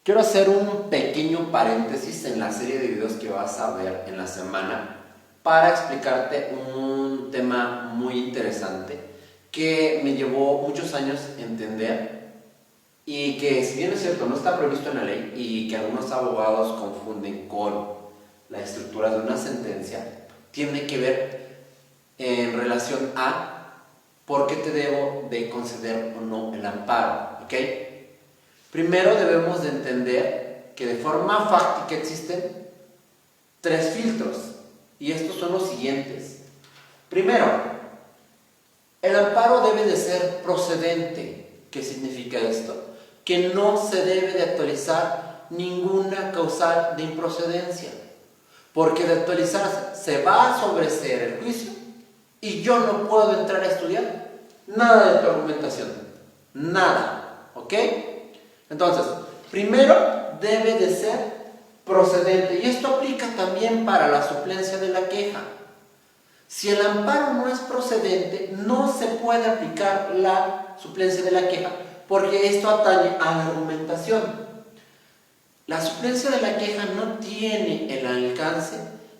Quiero hacer un pequeño paréntesis en la serie de videos que vas a ver en la semana para explicarte un tema muy interesante que me llevó muchos años entender y que, si bien es cierto, no está previsto en la ley y que algunos abogados confunden con la estructura de una sentencia, tiene que ver en relación a por qué te debo de conceder o no el amparo, ¿ok? Primero debemos de entender que de forma fáctica existen tres filtros y estos son los siguientes. Primero, el amparo debe de ser procedente. ¿Qué significa esto? Que no se debe de actualizar ninguna causal de improcedencia, porque de actualizarse se va a sobreseer el juicio y yo no puedo entrar a estudiar nada de tu argumentación, nada, ¿ok? Entonces, primero debe de ser procedente, y esto aplica también para la suplencia de la queja. Si el amparo no es procedente, no se puede aplicar la suplencia de la queja, porque esto atañe a la argumentación. La suplencia de la queja no tiene el alcance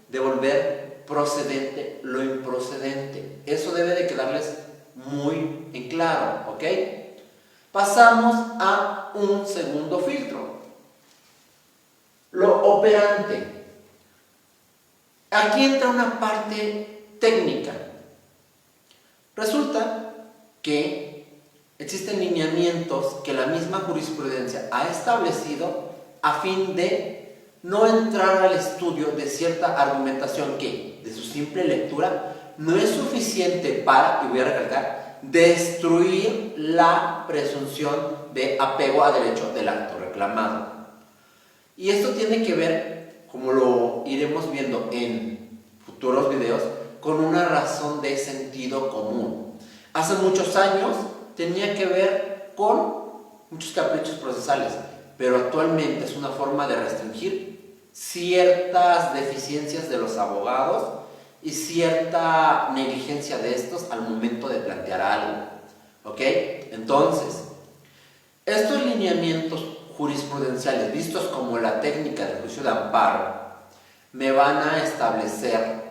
de volver procedente lo improcedente. Eso debe de quedarles muy en claro, ¿ok? Pasamos a un segundo filtro, lo operante. Aquí entra una parte técnica. Resulta que existen lineamientos que la misma jurisprudencia ha establecido a fin de no entrar al estudio de cierta argumentación que, de su simple lectura, no es suficiente para, y voy a recalcar, destruir la presunción de apego a derecho del acto reclamado. Y esto tiene que ver, como lo iremos viendo en futuros videos, con una razón de sentido común. Hace muchos años tenía que ver con muchos caprichos procesales, pero actualmente es una forma de restringir ciertas deficiencias de los abogados y cierta negligencia de estos al momento de plantear algo, ¿ok? Entonces, estos lineamientos jurisprudenciales, vistos como la técnica del juicio de amparo, me van a establecer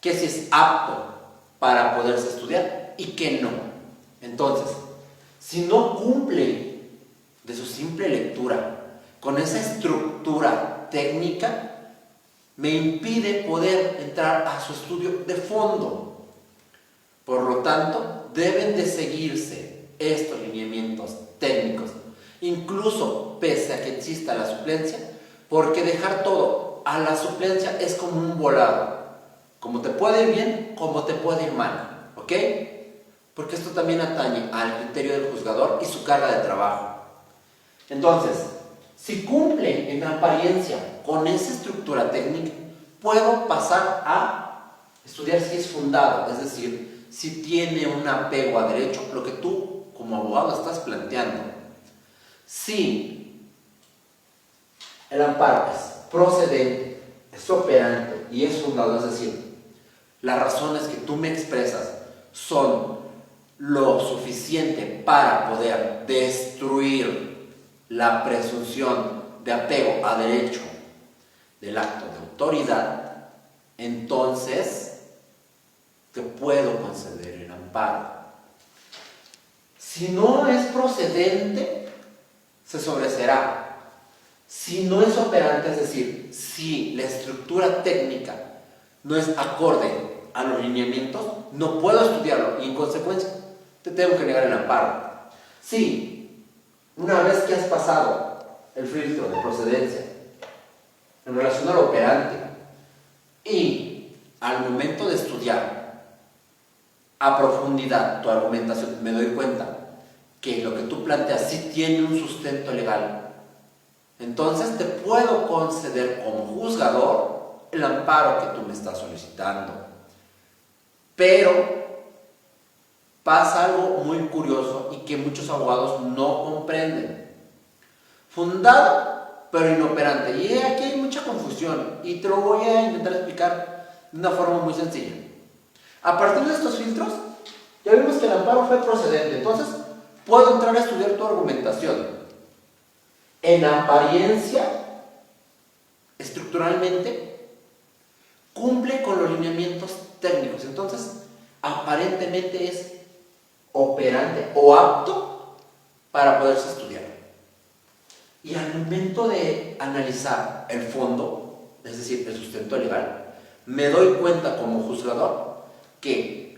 que si es apto para poderse estudiar y que no. Entonces, si no cumple de su simple lectura con esa estructura técnica, me impide poder entrar a su estudio de fondo. Por lo tanto, deben de seguirse estos lineamientos técnicos, incluso pese a que exista la suplencia, porque dejar todo a la suplencia es como un volado. Como te puede ir bien, como te puede ir mal, ¿ok? Porque esto también atañe al criterio del juzgador y su carga de trabajo. Entonces, si cumple en apariencia con esa estructura técnica, puedo pasar a estudiar si es fundado, es decir, si tiene un apego a derecho, lo que tú como abogado estás planteando. Si el amparo es procedente, es operante y es fundado, es decir, las razones que tú me expresas son lo suficiente para poder destruir la presunción de apego a derecho del acto de autoridad, entonces te puedo conceder el amparo. Si no es procedente, se sobreseerá. Si no es operante, es decir, si la estructura técnica no es acorde a los lineamientos, no puedo estudiarlo y en consecuencia te tengo que negar el amparo. Si una vez que has pasado el filtro de procedencia en relación al operante y al momento de estudiar a profundidad tu argumentación, me doy cuenta que lo que tú planteas sí tiene un sustento legal, entonces te puedo conceder como juzgador el amparo que tú me estás solicitando. Pero pasa algo muy curioso y que muchos abogados no comprenden. Fundado, pero inoperante. Y aquí hay mucha confusión y te lo voy a intentar explicar de una forma muy sencilla. A partir de estos filtros, ya vimos que el amparo fue procedente. Entonces, puedo entrar a estudiar tu argumentación. en apariencia, estructuralmente, cumple con los lineamientos técnicos. Entonces, aparentemente es operante o apto para poderse estudiar. Y al momento de analizar el fondo, es decir, el sustento legal, me doy cuenta como juzgador que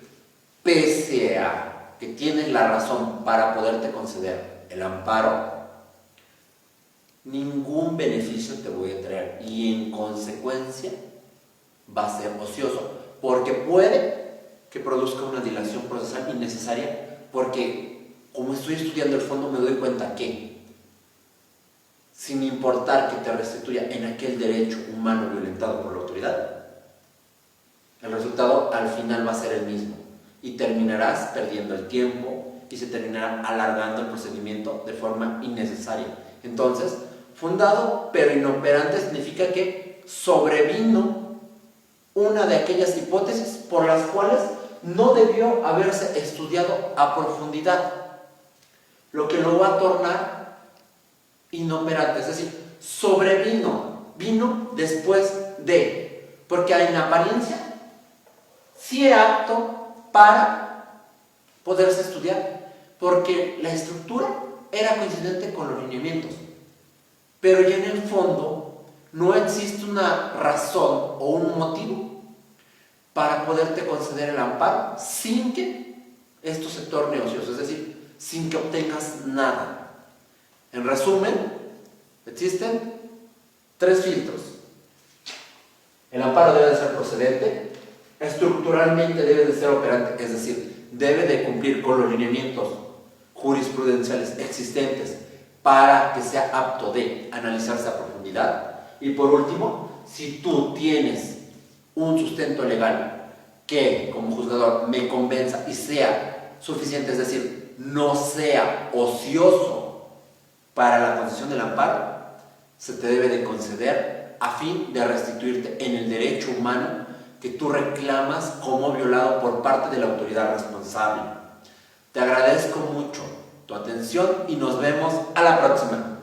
pese a que tienes la razón para poderte conceder el amparo, ningún beneficio te voy a traer y en consecuencia va a ser ocioso, porque puede que produzca una dilación procesal innecesaria, porque como estoy estudiando el fondo me doy cuenta que sin importar que te restituya en aquel derecho humano violentado por la autoridad, el resultado al final va a ser el mismo y terminarás perdiendo el tiempo y se terminará alargando el procedimiento de forma innecesaria. Entonces, fundado pero inoperante significa que sobrevino una de aquellas hipótesis por las cuales no debió haberse estudiado a profundidad, lo que lo va a tornar inoperante, es decir, sobrevino, vino después de, porque en apariencia sí era apto para poderse estudiar, porque la estructura era coincidente con los lineamientos, pero ya en el fondo no existe una razón o un motivo para poderte conceder el amparo sin que esto se torne ocioso, es decir, sin que obtengas nada. En resumen, existen 3 filtros. El amparo debe de ser procedente, estructuralmente debe de ser operante, es decir, debe de cumplir con los lineamientos jurisprudenciales existentes para que sea apto de analizarse a profundidad. Y por último, si tú tienes un sustento legal que como juzgador me convenza y sea suficiente, es decir, no sea ocioso para la concesión del amparo, se te debe de conceder a fin de restituirte en el derecho humano que tú reclamas como violado por parte de la autoridad responsable. Te agradezco mucho tu atención y nos vemos a la próxima.